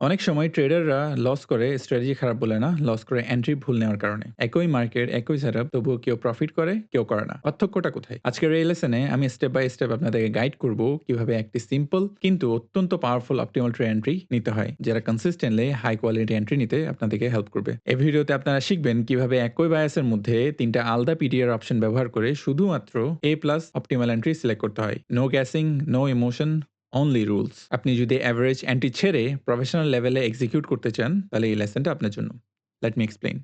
অনেক সময় ট্রেডাররা লস করে স্ট্র্যাটেজি খারাপ বলে না, লস করে এন্ট্রি ভুল নেওয়ার কারণে। একই মার্কেট, একই সেটআপ, তবুও কেউ প্রফিট করে, কেউ করে না। পার্থক্যটা কোথায়? আজকের এই লেসনে আমি স্টেপ বাই স্টেপ আপনাদেরকে গাইড করব কিভাবে একটি সিম্পল কিন্তু অত্যন্ত পাওয়ারফুল অপটিমাল ট্রেড এন্ট্রি নিতে হয়, যেটা কনসিস্টেন্টলি হাই কোয়ালিটি এন্ট্রি নিতে আপনাদেরকে হেল্প করবে। এই ভিডিওতে আপনারা শিখবেন কিভাবে একই বায়াসের মধ্যে ৩টা আলাদা পিডিআর অপশন ব্যবহার করে শুধুমাত্র A plus optimal entry select করতে হয়। No guessing, no emotion, only rules. আপনি যদি অ্যাভারেজ অ্যান্টি ছেড়ে প্রফেশনাল লেভেলে এক্সিকিউট করতে চান, তাহলে এই লেসনটা আপনার জন্য। Let me explain.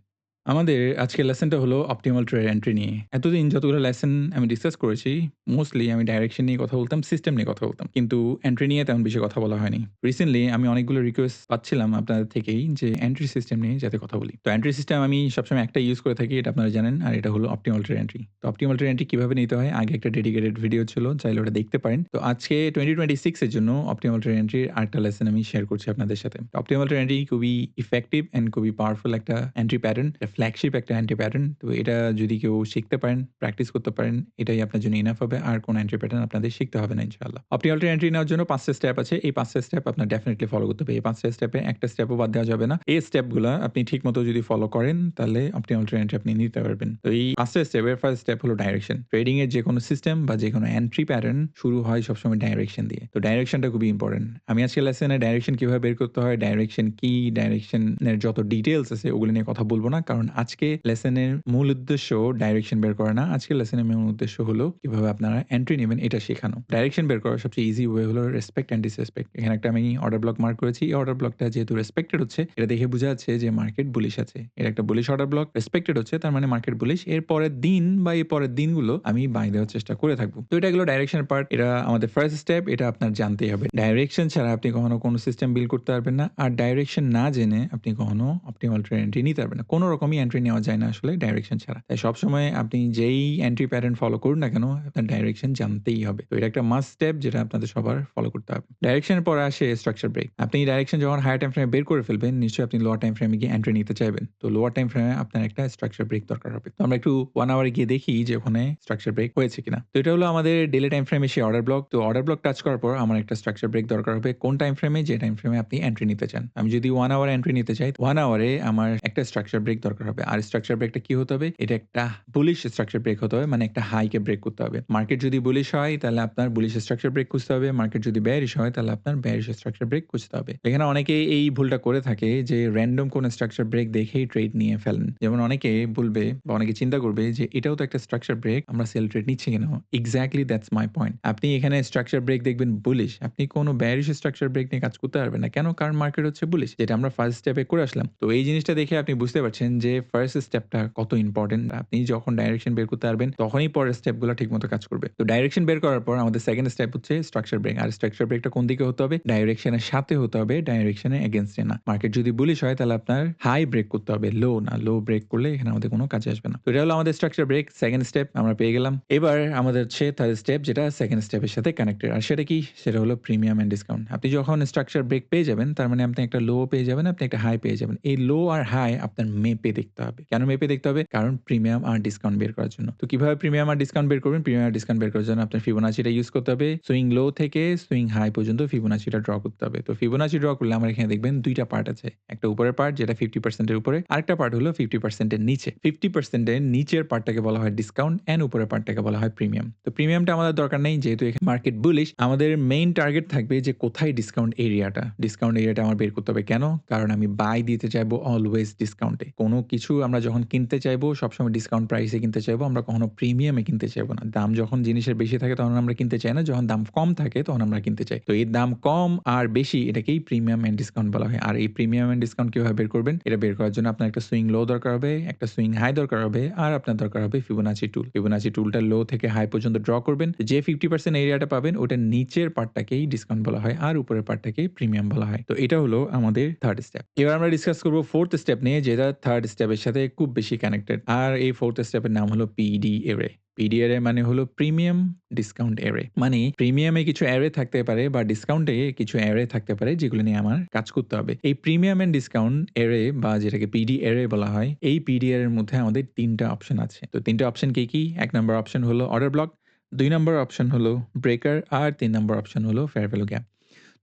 আমাদের আজকের লেসনটা হলো অপটিমাল ট্রেড এন্ট্রি নিয়ে। এতদিন যতগুলো লেসন আমি ডিসকাস করেছি, মোস্টলি আমি ডাইরেকশন নিয়ে কথা বলতাম, সিস্টেম নিয়ে কথা বলতাম। কিন্তু এন্ট্রি নিয়ে তেমন বেশি কথা বলা হয়নি। রিসেন্টলি আমি অনেকগুলো রিকোয়েস্ট পাচ্ছিলাম আপনাদের থেকেই যে এন্ট্রি সিস্টেম নিয়ে যাতে কথা বলি। তো এন্ট্রি সিস্টেম আমি সবসময় একটা ইউজ করে থাকি, এটা আপনারা জানেন, আর এটা হলো অপটিমাল ট্রেড এন্ট্রি। তো অপটিমাল ট্রেড এন্ট্রি কিভাবে নিতে হয়, আগে একটা ডেডিকেটেড ভিডিও ছিল, চাইলে ওটা দেখতে পারেন। তো আজকে 2026 এর জন্য অপটিমাল ট্রেড এন্ট্রির আরেকটা লেসন আমি শেয়ার করছি আপনাদের সাথে। অপটিমাল ট্রেড এন্ট্রি খুবই ইফেক্টিভ অ্যান্ড খুবই পাওয়ারফুল একটা এন্ট্রি প্যাটার্ন, ফ্ল্যাগশিপ একটা এন্ট্রি প্যাটার্ন। তো এটা যদি কেউ শিখতে পারেন, প্র্যাকটিস করতে পারেন, এটাই আপনার জন্য ইনাফ হবে। আর কোন এন্ট্রি প্যাটার্ন আপনাদের শিখতে হবে না ইনশাআল্লাহ। অপটিমাল ট্রেড এন্ট্রি নেওয়ার জন্য ৫ টা স্টেপ আছে। এই ৫ টা স্টেপ আপনার ডেফিনিটলি ফলো করতে হবে। এই ৫ টা স্টেপে একটা স্টেপও বাদ দেওয়া যাবে না। এই স্টেপগুলা আপনি ঠিকমতো যদি ফলো করেন, তাহলে অপটিমাল ট্রেড এন্ট্রি আপনি নিতে পারবেন। তো এই ৫ টা স্টেপের ফার্স্ট স্টেপ হলো ডাইরেকশন। ট্রেডিং এর যেকোনো সিস্টেম বা যেকোনো এন্ট্রি প্যাটার্ন শুরু হয় সবসময় ডাইরেকশন দিয়ে। তো ডাইরেকশনটা খুবই ইম্পোর্টেন্ট। আমি আজকের লেসনে ডাইরেকশন কিভাবে বের করতে হয়, ডাইরেকশন কি, ডাইরেকশনের যত ডিটেইলস আছে ওগুলো নিয়ে কথা বলব না। কারণ আজকে লেসনের মূল উদ্দেশ্য ডাইরেকশন বের করা না। আজকের লেসনের মূল উদ্দেশ্য হলো কিভাবে আপনারা এন্ট্রি নিবেন এটা শেখানো। ডাইরেকশন বের করার সবচেয়ে ইজি ওয়ে হলো রেসপেক্ট অ্যান্ড ডিসরেসপেক্ট। এখানে একটা আমি অর্ডার ব্লক মার্ক করেছি। এই অর্ডার ব্লকটা যেহেতু রেসপেক্টেড হচ্ছে, এটা দেখে বোঝা যাচ্ছে যে মার্কেট বুলিশ আছে। এটা একটা বুলিশ অর্ডার ব্লক, রেসপেক্টেড হচ্ছে, তার মানে মার্কেট বুলিশ। এর পরের দিন বা এর পরের দিনগুলো আমি বাই দেওয়ার চেষ্টা করে থাকবো। তো এটা গেল ডাইরেকশন পার্ট। এটা আমাদের ফার্স্ট স্টেপ, এটা আপনার জানতেই হবে। ডাইরেকশন ছাড়া আপনি কখনো কোনো সিস্টেম বিল্ড করতে পারবেন না। আর ডাইরেকশন না জেনে আপনি কখনো অপটিমাল ট্রেড এন্ট্রি নিতে পারবেন না। কোন রকমই এন্ট্রি নেওয়া যায় না আসলে ডাইরেকশন ছাড়া। তাই সবসময় আপনি যেই এন্ট্রি প্যাটার্ন ফলো করুন না কেন, আপনার ডাইরেকশন জানতেই হবে। তো এটা একটা মাস্ট স্টেপ, যেটা আপনাদের সবার ফলো করতে হবে। ডাইরেকশনের পরে আসে স্ট্রাকচার ব্রেক। আপনি ডাইরেকশন যখন হায়ার টাইম ফ্রেমে বের করে ফেলবেন, নিশ্চয়ই আপনি লোয়ার টাইম ফ্রেমে গিয়ে এন্ট্রি নিতে চাইবেন। তো লোয়ার টাইম ফ্রেমে আপনার একটা স্ট্রাকচার ব্রেক দরকার হবে। তো আমরা একটু 1 আওয়ারে গিয়ে দেখি যে ওখানে স্ট্রাকচার ব্রেক হয়েছে কিনা। তো এটা হলো আমাদের ডেইলি টাইম ফ্রেমে সেই অর্ডার ব্লক। তো অর্ডার ব্লক টাচ করার পর আমার একটা স্ট্রাকচার ব্রেক দরকার হবে কোন টাইম ফ্রেমে, যে টাইম ফ্রেমে আপনি এন্ট্রি নিতে চান। আমি যদি 1 আওয়ার এন্ট্রি নিতে চাই, 1 আওয়ারে আমার একটা স্ট্রাকচার ব্রেক দরকার হবে। আর স্ট্রাকচার ব্রেকটা কি হতে হবে? এটা একটা বুলিশ স্ট্রাকচার ব্রেক হতে হবে, মানে একটা হাইকে ব্রেক করতে হবে। মার্কেট যদি বুলিশ হয়, তাহলে আপনার বুলিশ স্ট্রাকচার ব্রেক খুঁজতে হবে। মার্কেট যদি বেয়ারিশ হয়, তাহলে আপনার বেয়ারিশ স্ট্রাকচার ব্রেক খুঁজতে হবে। এখানে অনেকেই এই ভুলটা করে থাকে যে র‍্যান্ডম কোন স্ট্রাকচার ব্রেক দেখেই ট্রেড নিয়ে ফেলেন। যেমন অনেকে বলবে বা অনেকে চিন্তা করবে যে এটাও তো একটা স্ট্রাকচার ব্রেক, আমরা সেল ট্রেড নিচ্ছি কেন? Exactly that's my point. আপনি এখানে স্ট্রাকচার ব্রেক দেখবেন বুলিশ, আপনি কোনো বেয়ারিশ স্ট্রাকচার ব্রেক নিয়ে কাজ করতে পারবেন না। কেন? কারণ মার্কেট হচ্ছে বুলিশ, যেটা আমরা ফার্স্ট স্টেপে করে আসলাম। তো এই জিনিসটা দেখে আপনি বুঝতে পারছেন যে ফার্স্ট স্টেপটা কত ইম্পোর্টেন্ট। আপনি যখন ডাইরেকশন বের করতে পারবেন, তখনই পরের স্টেপগুলো ঠিকমতো কাজ করবে। তো ডাইরেকশন বের করার পর আমাদের সেকেন্ড স্টেপ হচ্ছে স্ট্রাকচার ব্রেক। আর স্ট্রাকচার ব্রেকটা কোন দিকে হতে হবে? ডাইরেকশনের সাথে হতে হবে, ডাইরেকশনের এগেইনস্টে না। মার্কেট যদি বুলিশ হয়, তাহলে আপনার হাই ব্রেক করতে হবে, লো না। লো ব্রেক করলে এখানে আমাদের কোনো কাজে আসবে না। তো এটা হলো আমাদের স্ট্রাকচার ব্রেক, সেকেন্ড স্টেপ আমরা পেয়ে গেলাম। এবার আমাদের হচ্ছে থার্ড স্টেপ, যেটা সেকেন্ড স্টেপের সাথে কানেক্টেড। আর সেটা কি? সেটা হলো প্রিমিয়াম এন্ড ডিসকাউন্ট। আপনি যখন স্ট্রাকচার ব্রেক পেয়ে যাবেন, তার মানে আপনি একটা লো পেয়ে যাবেন, আপনি একটা হাই পেয়ে যাবেন। এই লো আর হাই আপনার মেপে দেখতে হবে। কেন মেপে দেখতে হবে? কারণ প্রিমিয়াম আর ডিসকাউন্ট বের করার জন্য। তো কিভাবে প্রিমিয়াম আর ডিসকাউন্ট বের করবেন? প্রিমিয়াম আর ডিসকাউন্ট বের করার জন্য আপনার ফিবোনাচিটা ইউজ করতে হবে। সুইং লো থেকে সুইং হাই পর্যন্ত ফিবোনাচিটা ড্র করতে হবে। তো ফিবোনাচি ড্র করলে আমার এখানে দেখবেন ২ টা পার্ট আছে। একটা উপরের পার্ট, যেটা 50% এর উপরে। আরেকটা পার্ট হলো 50% এর নিচে। 50% এর নিচের পার্টটাকে বলা হয় ডিসকাউন্ট এন্ড উপরের পার্টটাকে বলা হয় প্রিমিয়াম। তো প্রিমিয়ামটা আমাদের দরকার নেই, যেহেতু এখানে মার্কেট বুলিশ। আমাদের মেইন টার্গেট থাকবে যে কোথায় ডিসকাউন্ট এরিয়াটা। ডিসকাউন্ট এরিয়াটা আমার বের করতে হবে। কেন? কারণ আমি বাই দিতে চাইবো অলওয়েজ ডিসকাউন্টে। কোনো কিছু আমরা যখন কিনতে চাইবো, সবসময় ডিসকাউন্ট প্রাইসে কিনতে চাইবো। আমরা কখনো প্রিমিয়ামে কিনতে চাইবো না। দাম যখন জিনিসের বেশি থাকে, তখন আমরা কিনতে চাই না। যখন দাম কম থাকে, তখন আমরা কিনতে চাই। তো এই দাম কম আর বেশি, এটাকেই প্রিমিয়াম এন্ড ডিসকাউন্ট বলা হয়। আর এই প্রিমিয়াম এন্ড ডিসকাউন্ট কিভাবে বের করবেন? এটা বের করার জন্য আপনার একটা সুইং লো দরকার হবে, একটা সুইং হাই দরকার হবে, আর আপনার দরকার হবে ফিবোনাচি টুল। ফিবোনাচি টুলটা লো থেকে হাই পর্যন্ত ড্র করবেন। যে 50% এরিয়াটা পাবেন, ওটার নিচের পার্টটাকেই ডিসকাউন্ট বলা হয়, আর উপরের পার্টটাকেই প্রিমিয়াম বলা হয়। তো এটা হলো আমাদের থার্ড স্টেপ। এবার আমরা ডিসকাস করব ফোর্থ স্টেপ নিয়ে, যেটা থার্ড স্টেপের সাথে খুব বেশি কানেক্টেড। আর এই ফোর্থ স্টেপের নাম হলো পিডি অ্যারে। পিডি অ্যারে মানে হলো প্রিমিয়াম ডিসকাউন্ট অ্যারে। মানে প্রিমিয়ামে কিছু অ্যারে থাকতে পারে বা ডিসকাউন্টে কিছু অ্যারে থাকতে পারে, যেগুলো নিয়ে আমার কাজ করতে হবে। এই প্রিমিয়াম এন্ড ডিসকাউন্ট অ্যারে বা যেটাকে পিডি অ্যারে বলা হয়, এই পিডি অ্যারের মধ্যে আমাদের ৩ টা অপশন আছে। তো ৩ টা অপশন কি, কি? ১ নাম্বার অপশন হলো অর্ডার ব্লক, ২ নাম্বার অপশন হলো ব্রেকার, আর ৩ নাম্বার অপশন হলো ফেয়ার ভ্যালু গ্যাপ।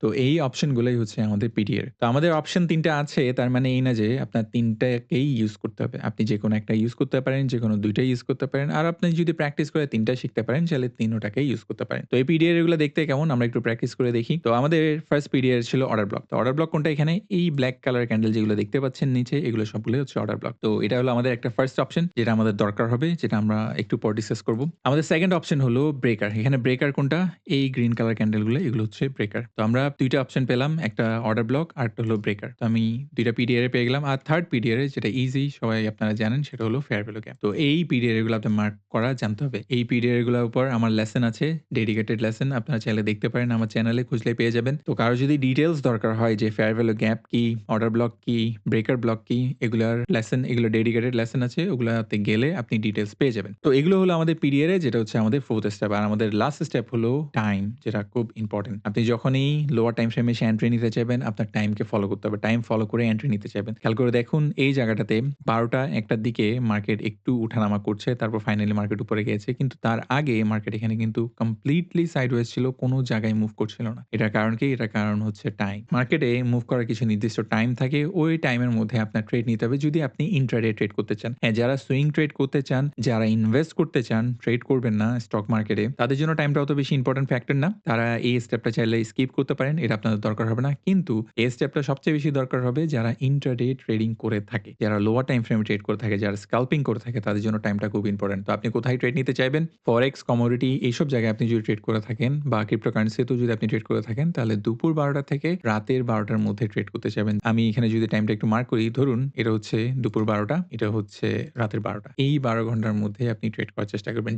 তো এই অপশনগুলাই হচ্ছে আমাদের পিডিএর। তো আমাদের অপশন ৩ টা আছে, তার মানে এই না যে আপনার ৩ টাকেই ইউজ করতে হবে। আপনি যেকোনো একটা ইউজ করতে পারেন, যেকোনো ২ টাই ইউজ করতে পারেন। আর আপনি যদি প্র্যাকটিস করে ৩ টা শিখতে পারেন চাইলে ৩ টাকেই ইউজ করতে পারেন। তো এই পিডিএর এগুলো দেখতে কেমন আমরা একটু প্র্যাকটিস করে দেখি। তো আমাদের ফার্স্ট পিডিএর ছিল অর্ডার ব্লক। তো অর্ডার ব্লক কোনটা এখানে? এই ব্লাক কালার ক্যান্ডেল যেগুলো দেখতে পাচ্ছেন নিচে এগুলো সবগুলোই হচ্ছে অর্ডার ব্লক। তো এটা হলো আমাদের একটা ফার্স্ট অপশন যেটা আমাদের দরকার হবে, যেটা আমরা একটু পর ডিসকাস করব। আমাদের সেকেন্ড অপশন হলো ব্রেকার। এখানে ব্রেকার কোনটা? এই গ্রিন কালার ক্যান্ডেলগুলো এগুলো হচ্ছে ব্রেকার। তো আমরা ২ টা অপশন পেলাম। একটা অর্ডার ব্লক আরেকটা হলো ব্রেকার। তো আমি ২ টা পিডিআর এ পেয়ে গেলাম। আর থার্ড পিডিআর এ যেটা ইজি সবাই আপনারা জানেন সেটা হলো ফেয়ার ভ্যালু গ্যাপ। তো এই পিডিআর গুলো আপনার মার্ক করা জানতে হবে। এই পিডিআর গুলোর উপর আমার লেসন আছে, ডেডিকেটেড লেসন। আপনারা চাইলে দেখতে পারেন আমার চ্যানেলে খুঁজলে পেয়ে যাবেন। তো কারো যদি ডিটেইলস দরকার হয় যে ফেয়ার ভ্যালু গ্যাপ কি, অর্ডার ব্লক কি, ব্রেকার ব্লক কি, এগুলার লেসন, এগুলো ডেডিকেটেড লেসন আছে। ওগুলাতে গেলে আপনি ডিটেইলস পেয়ে যাবেন। তো এগুলো হলো আমাদের পিডিআর এ, যেটা হচ্ছে আমাদের 4th স্টেপ। আর আমাদের লাস্ট স্টেপ হলো টাইম, যেটা খুব ইম্পোর্টেন্ট। আপনি যখনই লোয়ার টাইম ফ্রেমে এসে এন্ট্রি নিতে চাইবেন, আপনার টাইমকে ফলো করতে হবে। টাইম ফলো করে এন্ট্রি নিতে চাইবেন। খেয়াল করে দেখুন এই জায়গাটাতে ১২টা ১টার দিকে মার্কেট একটু উঠানামা করছে। তারপর ফাইনালি মার্কেট উপরে গিয়েছে। কিন্তু তার আগে মার্কেট এখানে কিন্তু কমপ্লিটলি সাইডওয়েজ ছিল। কোন জায়গায় মুভ করছিল না। এটার কারণ কি? এটার কারণ হচ্ছে টাইম। মার্কেটে মুভ করার কিছু নির্দিষ্ট টাইম থাকে। ওই টাইমের মধ্যে আপনার ট্রেড নিতে হবে যদি আপনি ইন্ট্রাডে ট্রেড করতে চান। হ্যাঁ, যারা সুইং ট্রেড করতে চান, যারা ইনভেস্ট করতে চান, ট্রেড করবেন না স্টক মার্কেটে, তাদের জন্য টাইমটা অত বেশি ইম্পোর্টেন্ট ফ্যাক্টর না। তারা এই স্টেপটা চাইলে স্কিপ করতে পারেন। এটা আপনাদের দরকার হবে না। কিন্তু এই স্টেপটা সবচেয়ে বেশি দরকার হবে যারা ইন্ট্রাডে ট্রেডিং করে থাকে, যারা লোয়ার টাইম ফ্রেমে ট্রেড করে থাকে, যারা স্ক্যালপিং করে থাকে, তাদের জন্য টাইমটা খুব ইম্পোর্টেন্ট। তো আপনি কোথায় ট্রেড নিতে চাইবেন? ফরেক্স, কমোডিটি এইসব জায়গায় আপনি যদি ট্রেড করে থাকেন বা ক্রিপ্টোকারেন্সিতেও যদি আপনি ট্রেড করে থাকেন, তাহলে দুপুর ১২টা থেকে রাতের ১২টার মধ্যে ট্রেড করতে চাইবেন। আমি এখানে যদি টাইমটা একটু মার্ক করি, ধরুন এটা হচ্ছে দুপুর ১২টা, এটা হচ্ছে রাতের ১২টা। এই ১২ ঘন্টার মধ্যে আপনি ট্রেড করার চেষ্টা করবেন।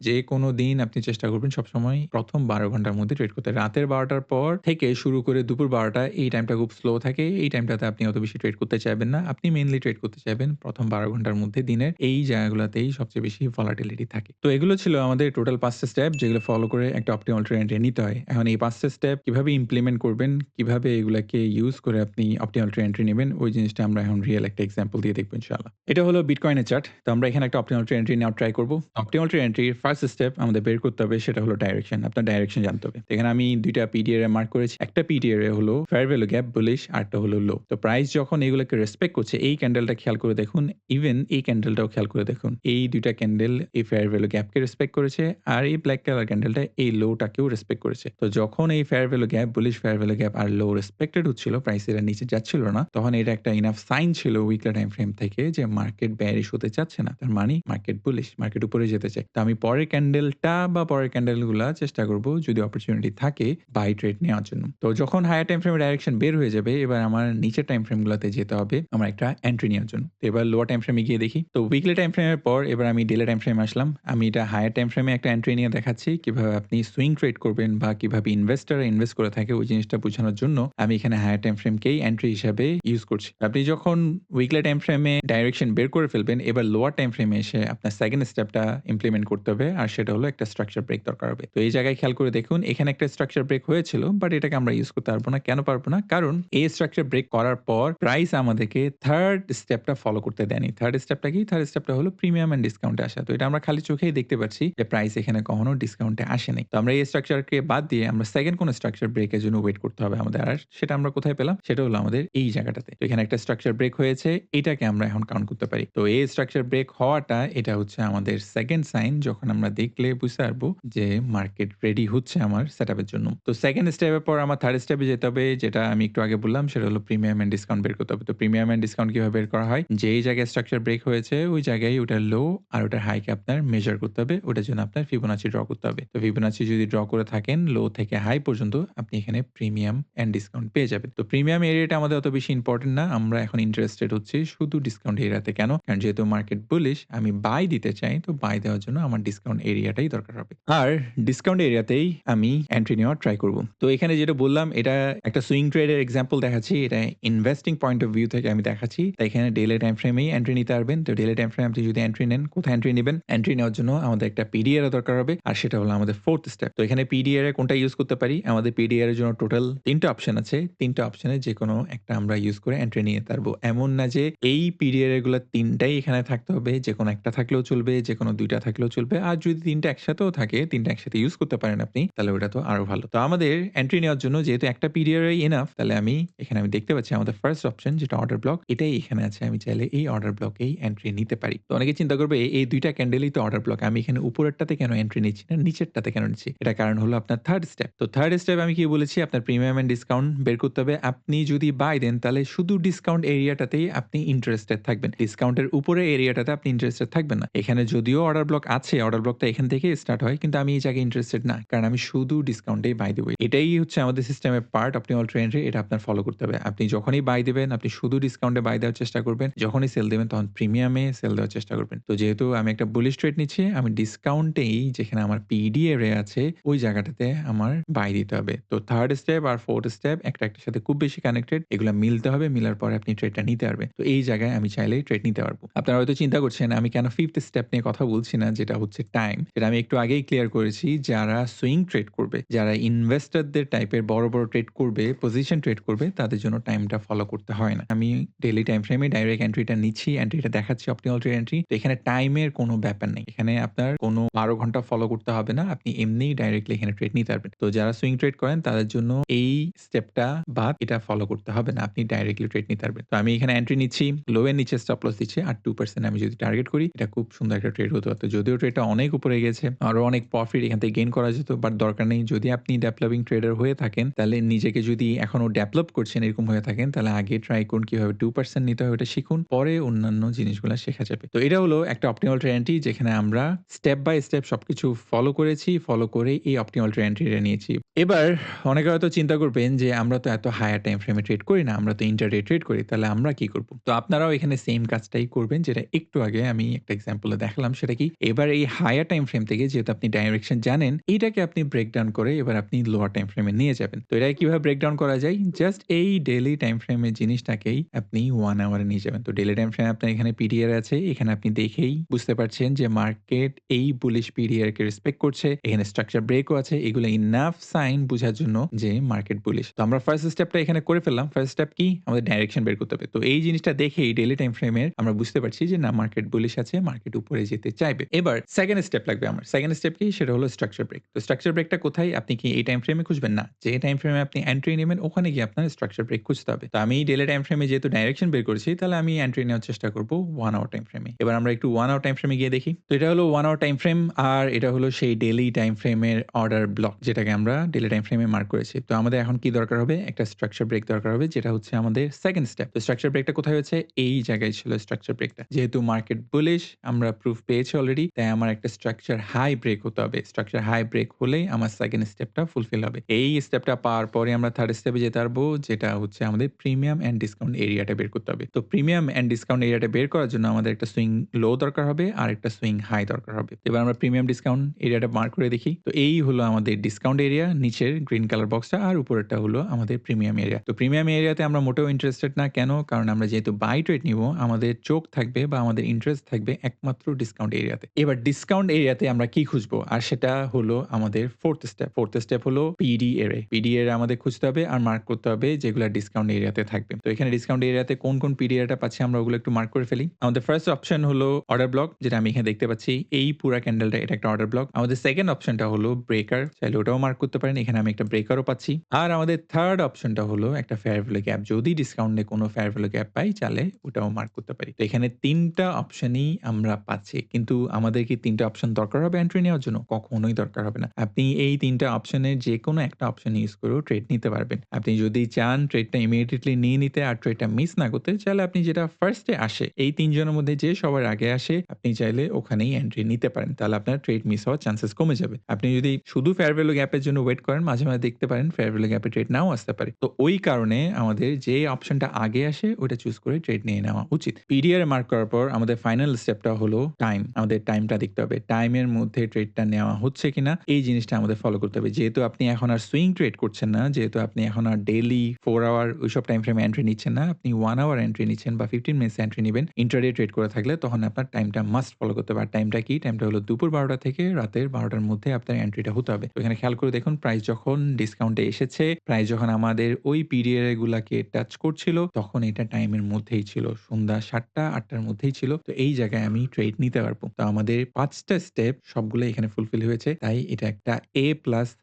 যেকোনো দিন আপনি চেষ্টা করবেন সবসময় প্রথম ১২ ঘন্টার মধ্যে ট্রেড করতে। রাতের ১২টার পর থেকে শুরু করে দুপুর ১২টা এই টাইমটা খুব স্লো থাকে। এই টাইমটাতে আপনি অত বেশি ট্রেড করতে চাইবেন না। আপনি মেইনলি ট্রেড করতে চাইবেন প্রথম ১২ ঘন্টার মধ্যে দিনের এই জায়গাগুলোতেই সবচেয়ে বেশি ভলাটিলিটি থাকে। তো এগুলো ছিল আমাদের টোটাল ৫ টা স্টেপ যেগুলো ফলো করে একটা অপটিমাল ট্রেড নিতে হয়। এখন এই ৫ টা স্টেপ কিভাবে ইমপ্লিমেন্ট করবেন, কিভাবে এগুলাকে ইউজ করে আপনি অপটিমাল ট্রেড নিবেন, ওই জিনিসটা আমরা এখন রিয়েল একটা এক্সাম্পল দিয়ে দেখব ইনশাআল্লাহ। এটা হলো বিটকয়েনের চার্ট। তো আমরা এখানে একটা অপটিমাল ট্রেড নেওয়ার ট্রাই করব। অপটিমাল ট্রেড ফার্স্ট স্টেপ আমাদের বের করতে হবে সেটা হলো ডাইরেকশন। আপনার ডাইরেকশন জানতে হবে। তো এখানে আমি ২ টা পিডিআর এ মার্ক করেছি। একটা পিডিআর এ হলো ফেয়ার ভ্যালু গ্যাপ বুলিশ, আরেকটা হলো লো। তো প্রাইস যখন এগুলোকে রেসপেক্ট করছে, এই ক্যান্ডেলটা খেয়াল করে দেখুন, ইভেন এই ক্যান্ডেলটাও খেয়াল করে দেখুন। এই ২ টা ক্যান্ডেল এই ফেয়ার ভ্যালু গ্যাপকে রেসপেক্ট করেছে আর এই ব্ল্যাক কালার ক্যান্ডেলটা এই লোটাকেও রেসপেক্ট করেছে। তো যখন এই fair value gap, bullish fair value gap আর লো রেসপেক্টেড হচ্ছিল, প্রাইস এর নিচে যাচ্ছিল না, তখন এটা একটা ইনাফ সাইন ছিল উইকলি টাইম ফ্রেম থেকে যে মার্কেট বেয়ারিশ হতে চাচ্ছে না। তার মানে মার্কেট বুলিশ, মার্কেট উপরে যেতে চায়। তো আমি পরের ক্যান্ডেলটা বা পরের ক্যান্ডেলগুলা চেষ্টা করব যদি অপরচুনিটি থাকে বাই ট্রেড নেওয়ার জন্য। তো যখন হায়ার টাইম ফ্রেমের ডাইরেকশন বের হয়ে যাবে, এবার আমার নিচের টাইম ফ্রেমগুলোতে যেতে হবে আমার একটা এন্ট্রি নেওয়ার জন্য। তো এবার লোয়ার টাইম ফ্রেমে গিয়ে দেখি। তো উইকলি টাইম ফ্রেমের পর এবার আমি ডেইলি টাইম ফ্রেমে আসলাম। আমি এটা হায়ার টাইম ফ্রেমে একটা এন্ট্রি নিয়ে দেখাচ্ছি। কিভাবে আপনি সুইং ট্রেড করবেন বা কিভাবে ইনভেস্টররা ইনভেস্ট করে থাকে ওই জিনিসটা বোঝানোর জন্য আমি এখানে হায়ার টাইম ফ্রেমকেই এন্ট্রি হিসাবে ইউজ করছি। আপনি যখন উইকলি টাইম ফ্রেমে ডাইরেকশন বের করে ফেলবেন, এবার লোয়ার টাইম ফ্রেমে এসে আপনার সেকেন্ড স্টেপটা ইমপ্লিমেন্ট করতে হবে আর সেটা হলো একটা স্ট্রাকচার ব্রেক দরকার হবে। তো এই জায়গায় খেয়াল করে দেখুন এখানে একটা স্ট্রাকচার ব্রেক হয়েছিল, বাট এটাকে আমরা ইউজ করতে পারবো না। কেন পারবো না? কারণ এই স্ট্রাকচার ব্রেক করার পর প্রাইস আমাদেরকে থার্ড স্টেপটা ফলো করতে দেয়নি। থার্ড স্টেপটা কি? থার্ড স্টেপটা হলো প্রিমিয়াম এন্ড ডিসকাউন্টে আসা। তো এটা আমরা খালি চোখেই দেখতে পাচ্ছি যে প্রাইস এখানে কখনো ডিসকাউন্টে আসেনি। তো আমরা এই স্ট্রাকচারকে বাদ দিয়ে আমরা সেকেন্ড কোন স্ট্রাকচার ব্রেকের জন্য ওয়েট করতে হবে আমাদের। আর সেটা আমরা কোথায় পেলাম? সেটা হলো আমাদের এই জায়গাটাতে। তো এখানে একটা স্ট্রাকচার ব্রেক হয়েছে, এটাকে আমরা এখন কাউন্ট করতে পারি। তো এই স্ট্রাকচার ব্রেক হওয়াটা এটা হচ্ছে আমাদের সেকেন্ড সাইন, যখন আমরা দেখলে বুঝতে পারবো যে মার্কেট রেডি হচ্ছে আমার সেটআপের জন্য। তো সেকেন্ড স্টেপের পর আমার থার্ড স্টেপে যেতে হবে, যেটা আমি একটু আগে বললাম সেটা হলো প্রিমিয়াম এন্ড ডিসকাউন্ট বের করতে হবে। তো প্রিমিয়াম এন্ড ডিসকাউন্ট কিভাবে বের করা হয়? যেই জায়গায় স্ট্রাকচার ব্রেক হয়েছে ওই জায়গায় ওটার লো আর ওটার হাইকে আপনার মেজার করতে হবে। ওটার জন্য আপনার ফিবোনাচি ড্র করতে হবে। তো ফিবোনাচি যদি ড্র করে থাকেন লো থেকে হাই পর্যন্ত আপনি এখানে প্রিমিয়াম এন্ড ডিসকাউন্ট পেয়ে যাবেন। তো প্রিমিয়াম এরিয়াটা আমাদের অত বেশি ইম্পোর্টেন্ট না। আমরা এখন ইন্টারেস্টেড হচ্ছি শুধু ডিসকাউন্ট এরিয়াতে। কেন? কারণ যেহেতু মার্কেট বুলিশ, আমি বাই দিতে চাই। তো বাই দেওয়ার জন্য আমার ডিসকাউন্ট এরিয়াটাই দরকার হবে। আর ডিসকাউন্ট এরিয়াতেই আমি এন্ট্রি নেওয়ার ট্রাই করব। তো এখানে যেটা বললাম এটা একটা সুইং ট্রেডের এক্সাম্পল দেখাচ্ছি। এটা ইনভেস্টিং পয়েন্ট অফ ভিউ থেকে আমি দেখাচ্ছি। তাই এখানে ডেইলি টাইম ফ্রেমেই এন্ট্রি নিতে পারবেন। তো ডেইলি টাইম ফ্রেমে আপনি যদি এন্ট্রি নেন, কোথায় এন্ট্রি নিবেন? এন্ট্রি নেওয়ার জন্য আমাদের একটা পিডিআর এর দরকার হবে আর সেটা হলো আমাদের ফোর্থ স্টেপ। তো এখানে পিডিআর এ কোনটা ইউজ করতে পারি? আমাদের পিডিআর এর জন্য টোটাল ৩ টা অপশন আছে। ৩ টা অপশনের যেকোনো একটা আমরা ইউজ করে এন্ট্রি নিয়ে নিতে পারবো। এমন না যে এই পিডিআর এগুলো ৩ টাই এখানে থাকতে হবে। যেকোনো একটা থাকলেও চলবে, যেকোনো ২ টা থাকলেও চলবে। আর যদি ৩ টা একসাথেও থাকে, ৩ টা একসাথে ইউজ করতে পারেন আপনি, তাহলে ওটা তো আরো ভালো। তো আমাদের এন্ট্রি নেওয়ার জন্য যেহেতু একটা পিডিআরই এনাফ, তাহলে আমি এখানে আমি দেখতে পাচ্ছি আমাদের ফার্স্ট অপশন যেটা অর্ডার ব্লক, এটাই এখানে আছে। আমি চাইলে এই অর্ডার ব্লকেই এন্ট্রি নিতে পারি। তো অনেকে চিন্তা করবে এই ২ টা ক্যান্ডেলই তো অর্ডার ব্লক। আমি এখানে উপরেরটাতে কেন এন্ট্রি নিচ্ছি না, নিচেরটাতে কেন নিচ্ছি? এটার কারণ হলো আপনার থার্ড স্টেপ। তো থার্ড স্টেপ আমি কি বলেছি? আপনার প্রিমিয়াম এন্ড ডিসকাউন্ট বের করতে হবে। আপনি যদি বাই দেন তাহলে শুধু ডিসকাউন্ট এরিয়াটাতেই আপনি ইন্টারেস্টেড থাকবেন। ডিসকাউন্টের উপরের এরিয়াটাতে আপনি ইন্টারেস্টেড থাকবেন না। এখানে যদিও অর্ডার ব্লক আছে, অর্ডার ব্লকটা এখান থেকেই স্টার্ট হয়। কিন্তু আমি এই জায়গায় ইন্টারেস্টেড না। কারণ আমি শুধু ডিসকাউন্টেই বাই দেব। এটাই হচ্ছে আমাদের সিস্টেমের পার্ট অপটিমাল ট্রেন্ডে। এটা আপনার ফলো করতে হবে। আপনি যখনই বাই দিবেন, আপনি শুধু ডিসকাউন্টে বাই দেওয়ার চেষ্টা করবেন। যখনই সেল দিবেন তখন প্রিমিয়ামে সেল দেওয়ার চেষ্টা করবেন। তো যেহেতু আমি একটা বুলিশ ট্রেড নিচ্ছি, আমি ডিসকাউন্টেই যেখানে আমার পিডিএর আছে ওই জায়গাটাতে আমার বাই দিতে হবে। তো থার্ড স্টেপ আর ফোর্থ স্টেপ একটা একটার সাথে খুব বেশি কানেক্টেড। এগুলা মিলতে হবে। মিলার পরে আপনি ট্রেডটা নিতে পারবেন। তো এই জায়গায় আমি চাইলেই ট্রেড নিতে পারবো। আপনারা হয়তো চিন্তা করছেন আমি কেন ফিফথ স্টেপ নিয়ে কথা বলছি না, যেটা হচ্ছে টাইম। যেটা আমি একটু আগেই ক্লিয়ার করেছি। যারা সুইং ট্রেড করবে, যারা ইনভেস্টরদের টাইপের বড়, বড় ট্রেড করবে, পজিশন ট্রেড করবে, তাদের জন্য টাইমটা ফলো করতে হয় না। আমি ডেইলি টাইম ফ্রেমে ডাইরেক্ট এন্ট্রিটা নিচ্ছি, এন্ট্রিটা দেখাচ্ছি অপটিমাল ট্রেড এন্ট্রি। তো এখানে টাইমের কোনো ব্যাপার নেই। এখানে আপনার কোনো ১২ ঘন্টা ফলো করতে হবে না। আপনি এমনিই ডাইরেক্টলি এখানে ট্রেড নিতে পারবেন। তো যারা সুইং ট্রেড করেন তাদের জন্য এই স্টেপটা বাদ এটা ফলো করতে হবে না। আপনি ডাইরেক্টলি ট্রেড নিতে পারবেন। তো আমি এখানে এন্ট্রি নিচ্ছি, লো এর নিচে স্টপ লস দিচ্ছি আর 2% আমি যদি টার্গেট করি, এটা খুব সুন্দর একটা ট্রেড হতে পারত। যদিও ট্রেডটা অনেক উপরে গেছে, আরো অনেক প্রফিট এখান থেকে গেইন করা যেত, বাট দরকার নেই। যদি আপনি ডেভেলপিং ট্রেডার হয়ে থাকেন, তাহলে নিজেকে যদি এখনো ডেভেলপ করছেন এরকম হয়ে থাকেন, তাহলে আগে ট্রাই করুন কিভাবে 2% নিতে হয় ওটা শিখুন। পরে অন্যান্য জিনিসগুলা শেখা যাবে। তো এটা হলো একটা অপটিমাল ট্রেড এন্ট্রি যেখানে আমরা স্টেপ বাই স্টেপ সবকিছু ফলো করেছি। ফলো করে এই অপটিমাল ট্রেড এন্ট্রিটা নিয়েছি। এবার অনেকে হয়তো চিন্তা করবেন যে আমরা তো এত হায়ার টাইম ফ্রেমে ট্রেড করি না, আমরা তো ইন্টারডে ট্রেড করি। তাহলে আমরা কি করব? তো আপনারাও এখানে সেম কাজটাই করবেন যেটা একটু আগে আমি একটা এক্সাম্পলে দেখালাম। সেটা কি? এবার এই হায়ার টাইম ফ্রেম থেকে যেহেতু আপনি ডাইরেকশন জানেন, এইটাকে আপনি ব্রেকডাউন করে এবার আপনি লোয়ার টাইম ফ্রেমে নিয়ে যাবেন। তো এটা কিভাবে ব্রেকডাউন করা যায়? জাস্ট এই ডেইলি টাইম ফ্রেমের জিনিসটাকেই আপনি 1 আওয়ারে নিয়ে যাবেন। তো ডেইলি টাইম ফ্রেম আপনার এখানে পিডিআর আছে। এখানে আপনি দেখেই বুঝতে পারছেন যে মার্কেট এই বুলিশ পিডিআর কে রেসপেক্ট করছে। এখানে স্ট্রাকচার ব্রেকও আছে। এগুলো ইনাফ সাইন বুঝার জন্য যে মার্কেট বুলিশ। তো আমরা ফার্স্ট স্টেপটা এখানে করে ফেললাম। ফার্স্ট স্টেপ কি? আমাদের ডাইরেকশন বের করতে হবে। তো এই জিনিসটা দেখেই ডেইলি টাইম ফ্রেমের আমরা বুঝতে পারছি যে না মার্কেট বুলিশ আছে, মার্কেট উপরে যেতে চাইবে। এবার সেকেন্ড স্টেপ লাগবে আমার। সেকেন্ড স্টেপ কি? সেটা হলো স্ট্রাকচার ব্রেক। তো স্ট্রাকচার ব্রেকটা কোথায়? আপনি কি এই টাইম ফ্রেমে খুঁজবেন? না। যে টাইম ফ্রেমে আপনি এন্ট্রি নিবেন ওখানে গিয়ে আপনার স্ট্রাকচার ব্রেক খুঁজতে হবে। তো আমি ডেইলি টাইম ফ্রেমে যেহেতু ডাইরেকশন বের করেছি, তাহলে আমি এন্ট্রি নেওয়ার চেষ্টা করব 1 আওয়ার টাইম ফ্রেমে। এবার আমরা একটু 1 আওয়ার টাইম ফ্রেমে গিয়ে দেখি। তো এটা হলো 1 আওয়ার টাইম ফ্রেম আর এটা হলো সেই ডেইলি টাইম ফ্রেমের অর্ডার ব্লক যেটাকে আমরা ডেইলি টাইম ফ্রেমে মার্ক করেছি। তো আমাদের এখন কি দরকার হবে? একটা স্ট্রাকচার ব্রেক দরকার হবে যেটা হচ্ছে আমাদের সেকেন্ড স্টেপ। তো স্ট্রাকচার ব্রেকটা কোথায় হচ্ছে? এই জায়গায় ছিল স্ট্রাকচার ব্রেকটা। যেহেতু মার্কেট বুলিশ আমরা প্রুফ পেয়েছি অলরেডি, তাই আমার একটা স্ট্রাকচার হাই ব্রেক হতে হবে। স্ট্রাকচার হাই ব্রেক হলেই আমার সেকেন্ড স্টেপটা ফুলফিল হবে। এই স্টেপটা পাওয়ার পরে আমরা থার্ড স্টেপে যেতে পারবো যেটা হচ্ছে আমাদের প্রিমিয়াম অ্যান্ড ডিসকাউন্ট এরিয়াটা বের করতে হবে। তো প্রিমিয়াম অ্যান্ড ডিসকাউন্ট এরিয়াটা বের করার জন্য আমাদের একটা সুইং লো দরকার হবে আর একটা সুইং হাই দরকার হবে। এবার আমরা প্রিমিয়াম ডিসকাউন্ট এরিয়াটা মার্ক করে দেখি। তো এই হলো আমাদের ডিসকাউন্ট এরিয়া, নিচের গ্রিন কালার বক্সটা আর উপরেরটা হলো আমাদের প্রিমিয়াম এরিয়া। তো প্রিমিয়াম এরিয়াতে আমরা মোটেও ইন্টারেস্টেড না। কেন? কারণ আমরা যেহেতু বাই ট্রেড নিব, আমাদের চোখ থাকবে বা আমাদের ইন্টারেস্ট থাকবে একমাত্র ডিসকাউন্ট এরিয়াতে। এবার ডিসকাউন্ট এরিয়াতে আমরা কি খুঁজবো? আর সেটা হলো আমাদের ফোর্থ স্টেপ। ফোর্থ স্টেপ হলো পিডি এরিয়া। পিডি এরিয়া আমাদের খুঁজতে হবে আর মার্ক করতে হবে যেগুলা ডিসকাউন্ট এরিয়াতে থাকবে। তো এখানে ডিসকাউন্ট এরিয়াতে কোন, কোন পিডি এরিয়াটা পাচ্ছি আমরা ওগুলো একটু মার্ক করে ফেলি। আমাদের ফার্স্ট অপশন হলো অর্ডার ব্লক, যেটা আমি এখানে দেখতে পাচ্ছি। এই পুরা ক্যান্ডেলটা এটা একটা অর্ডার ব্লক। আমাদের সেকেন্ড অপশনটা হলো ব্রেকার। চাইলে ওটাও মার্ক করতে পারেন। এখানে আমি একটা ব্রেকারও পাচ্ছি। আর আমাদের থার্ড অপশনটা হলো একটা ফেয়ার ভ্যালু গ্যাপ। যদি ডিসকাউন্টে কোনো ফেয়ার ভ্যালু গ্যাপ পাই চাইলে ওটাও মার্ক করতে পারি। তো এখানে ৩ টা অপশনই আমরা পাচ্ছি। কিন্তু আমাদের কি ৩ টা অপশন দরকার হবে এন্ট্রি নেওয়ার জন্য? কখনোই দরকার হবে না। আপনি এই ৩ টা অপশনের যেকোনো একটা অপশন ইউজ করেও ট্রেড নিতে পারবেন। আপনি যদি চান ট্রেডটা ইমিডিয়েটলি নিয়ে নিতে আর ট্রেডটা মিস না করতে, চাইলে আপনি যেটা ফার্স্ট এ আসে এই ৩ জনের মধ্যে যে সবার আগে আসে আপনি চাইলে ওখানেই এন্ট্রি নিতে পারেন। তাহলে আপনার ট্রেড মিস হওয়ার চান্সেস কমে যাবে। আপনি যদি শুধু ফেয়ার ভ্যালু গ্যাপের জন্য ওয়েট করেন, মাঝে, মাঝে দেখতে পারেন ফেয়ার ভ্যালু গ্যাপে ট্রেড নাও আসতে পারে। তো ওই কারণে আমাদের যে অপশনটা আগে আসে ওটা চুজ করে ট্রেড নিয়ে নেওয়া উচিত। পিডিআর এ মার্ক করার পর আমাদের ফাইনাল স্টেপটা হলো টাইম। আমাদের টাইমটা দেখতে হবে। টাইমের মধ্যে ট্রেডটা নেওয়া হচ্ছে কিনা এই জিনিসটা আমাদের ফলো করতে হবে। যেহেতু আপনি এখন আর সুইং ট্রেড করছেন না, যেহেতু আপনি এখন আর ডেইলি 4 আওয়ার ওইসব টাইম ফ্রেমে এন্ট্রি নিচ্ছেন না, আপনি 1 আওয়ার এন্ট্রি নিচ্ছেন বা 15 মিনিটস এন্ট্রি নিবেন। ইন্ট্রাডে ট্রেড করে থাকলে তখন আপনার টাইমটা মাস্ট ফলো করতে হবে। আর টাইমটা কি? টাইমটা হলো দুপুর ১২টা থেকে রাতের ১২টার মধ্যে আপনার এন্ট্রিটা হতে হবে। তো এখানে খেয়াল করে দেখুন প্রাইস যখন ডিসকাউন্টে এসেছে, প্রাইস যখন আমাদের ওই পিরিয়ড গুলাকে টাচ করছিল তখন এটা টাইমের মধ্যেই ছিল। সন্ধ্যা ৭টা-৮টার মধ্যেই ছিল। তো এই জায়গায় আমি ট্রেড নিতে পারবো। তো আমাদের ৫ টা স্টেপ সবগুলো এখানে ফুলফিল হয়েছে। তাই এটা একটা A+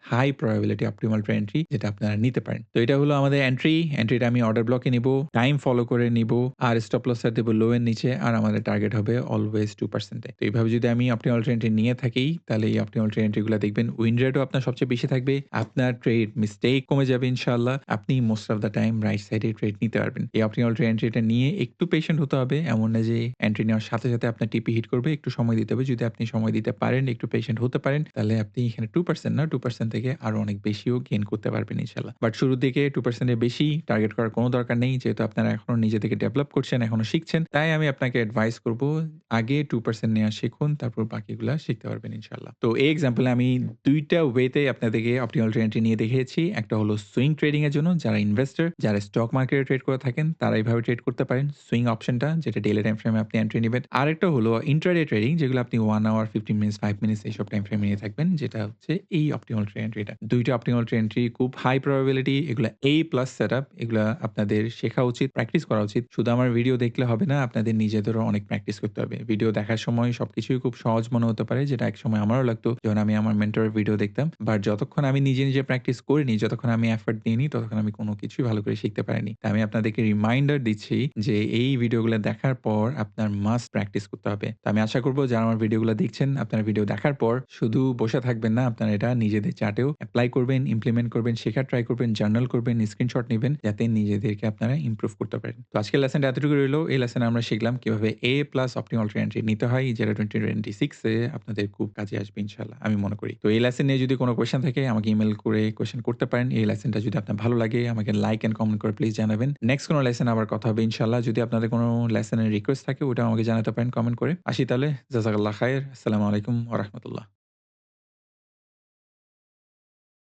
হাই প্রবাবিলিটি যেটি অপটিমাল ট্রেড এন্ট্রি যেটা আপনারা নিতে পারেন। তো এটা হলো আমাদের এন্ট্রি। এন্ট্রিটা আমি অর্ডার ব্লকে নিবো, টাইম ফলো করে নিবো আর স্টপ লস আর দেবো লো এর নিচে আর আমাদের টার্গেট হবে অলওয়েজ 2% এ। তো এইভাবে যদি আমি অপটিমাল ট্রেড এন্ট্রি নিয়ে থাকি তাহলে এই অপটিমাল ট্রেড এন্ট্রি গুলা দেখবেন উইন রেটও আপনার সবচেয়ে বেশি থাকবে। আপনার ট্রেড মিস্টেক কমে যাবে ইনশাআল্লাহ। আপনি most of the time right সাইডে ট্রেড নিতে পারবেন। এই অপটিমাল ট্রেড এন্ট্রিটা নিয়ে একটু পেশেন্ট হতে হবে। এমন না যে এন্ট্রি নেওয়ার সাথে, সাথে আপনার টিপি হিট করবে। একটু সময় দিতে হবে। যদি আপনি সময় দিতে পারেন, একটু পেশেন্ট হতে পারেন, তাহলে আপনি এখানে 2% না 2% থেকে আরো অনেক বেশিও গেইন করতে পারবেন ইনশাআল্লাহ। বাট শুরুর দিকে 2% এর বেশি টার্গেট করার কোনো দরকার নেই। যেহেতু আপনারা এখনো নিজে থেকে ডেভেলপ করছেন, এখনো শিখছেন। তাই আমি আপনাকে অ্যাডভাইস করব আগে 2% নেয়া শিখুন, তারপর বাকিগুলা শিখতে পারবেন ইনশাআল্লাহ। তো এই এক্সাম্পল এ আমি ২ টা ওয়েতে আপনাদেরকে অপটিমাল ট্রেড এন্ট্রি নিয়ে দেখিয়েছি। একটা হলো সুইং ট্রেডিং এর জন্য যারা ইনভেস্টর, যারা স্টক মার্কেটে ট্রেড করে থাকেন তারা এভাবে ট্রেড করতে পারেন। সুইং অপশনটা যেটা ডেইলি টাইম ফ্রেমে আপনি এন্ট্রি নিবেন। আরেকটা হলো ইন্ট্রাডে ট্রেডিং যেগুলো আপনি 1 আওয়ার, 15 মিনিটস, 5 মিনিটস এইসব টাইম ফ্রেমে নিয়ে থাকবেন। যেটা হচ্ছে এই অপটিমাল ট্রেড এন্ট্রিটা। ২ টা অপটিমাল ট্রেড এন্ট্রি খুব হাই প্রবাবিলিটি এগুলা A+ সেটআপ এগুলা আপনাদের শেখা উচিত, প্র্যাকটিস করা উচিত। শুধু আমার ভিডিও দেখলে হবে না, আপনাদের নিজেদেরও অনেক প্র্যাকটিস করতে হবে। ভিডিও দেখার সময় সবকিছুই খুব সহজ মনে হতে পারে যেটা একসময় আমারও লাগতো যখন আমি আমার মেন্টরের ভিডিও দেখতাম। বাট যতক্ষণ আমি নিজে, নিজে প্র্যাকটিস করিনি, যতক্ষণ আমি এফোর্ট দিইনি, ততক্ষণ আমি কোনো কিছুই ভালো করে শিখতে পারিনি। তাই আমি আপনাদেরকে রিমাইন্ডার দিচ্ছি যে এই ভিডিওগুলো দেখার পর আপনার মাস্ট প্র্যাকটিস করতে হবে। তো আমি আশা করব যারা আমার ভিডিওগুলো দেখছেন, আপনারা ভিডিও দেখার পর শুধু বসে থাকবেন না, আপনারা এটা নিজেদের চার্টেও এপ্লাই করবেন, ইমপ্লিমেন্ট করবেন, শেখার ট্রাই করবেন, জার্নাল করবেন, স্ক্রিনশট নিবেন যাতে নিজেদেরকে আপনারা ইমপ্রুভ করতে পারেন। তো আজকের লেসনটা এতটুকু রইলো। এই লেসনে আমরা শিখলাম কিভাবে A+ অপটিমাল ট্রেড এন্ট্রি নিতে হয় যেটা 2026 এ আপনাদের খুব কাজে আসবে ইনশাআল্লাহ আমি মনে করি। তো এই লেসন নিয়ে যদি কোনো কোয়েশ্চেন থাকে আমাকে ইমেইল করে কোয়েশ্চেন করতে পারেন। এই লেসনটা যদি আপনার ভালো লাগে আমাকে লাইক এন্ড কমেন্ট করে প্লিজ জানাবেন। নেক্সট কোনো লেসনে আবার কথা হবে ইনশাআল্লাহ। যদি আপনাদের কোনো লেসনের রিকোয়েস্ট থাকে ওটাও আমাকে জানাতে পারেন কমেন্ট করে। আসি তাহলে জাযাকাল্লাহ খাইর। আসসালামু আলাইকুম ওয়া রাহমাতুল্লাহ।